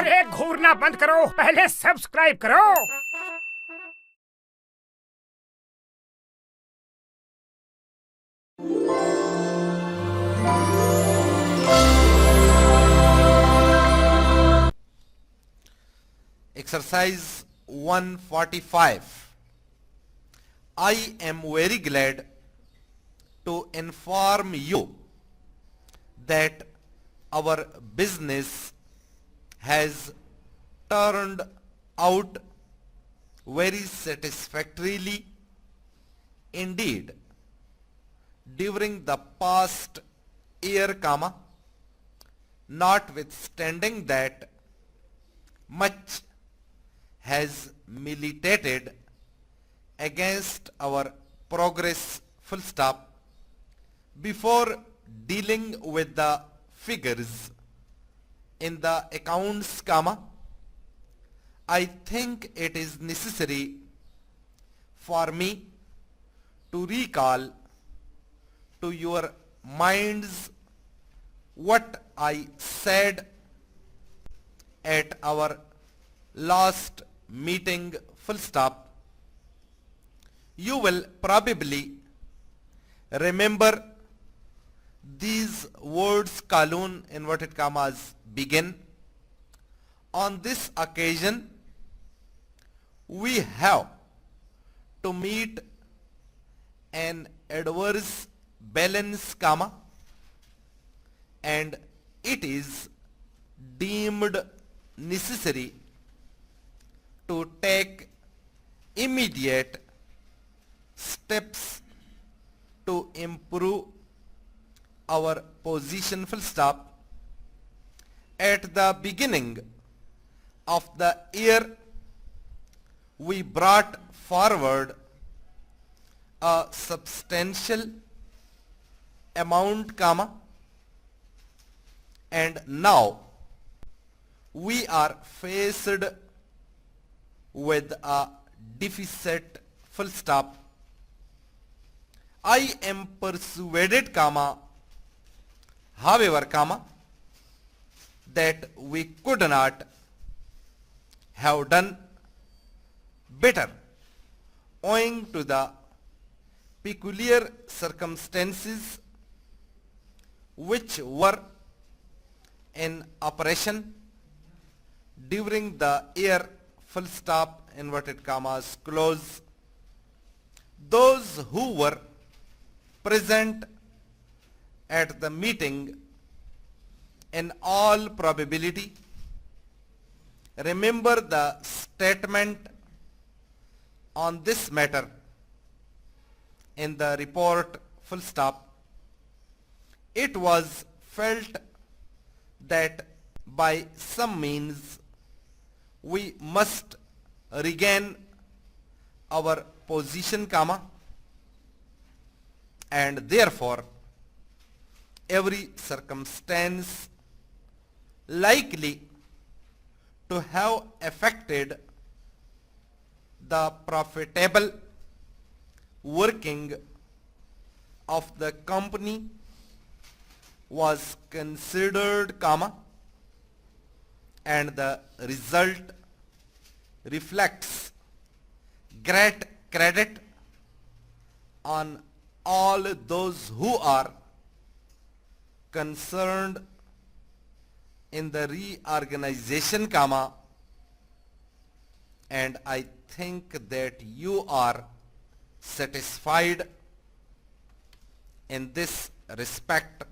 अरे घूरना बंद करो, पहले सब्सक्राइब करो। Exercise 145. I am very glad to inform you that our business has turned out very satisfactorily indeed during the past year, notwithstanding that much has militated against our progress, before dealing with the figures in the accounts, I think it is necessary for me to recall to your minds what I said at our last meeting, You will probably remember these words, inverted commas, begin. On this occasion, we have to meet an adverse balance, and it is deemed necessary to take immediate steps to improve our position, At the beginning of the year, we brought forward a substantial amount, and now we are faced with a deficit, I am persuaded, however, that we could not have done better owing to the peculiar circumstances which were in operation during the year, inverted commas, close. Those who were present at the meeting in all probability remember the statement on this matter in the report, It was felt that by some means we must regain our position, and therefore every circumstance likely to have affected the profitable working of the company was considered, and the result reflects great credit on all those who are concerned in the reorganization, and I think that you are satisfied in this respect,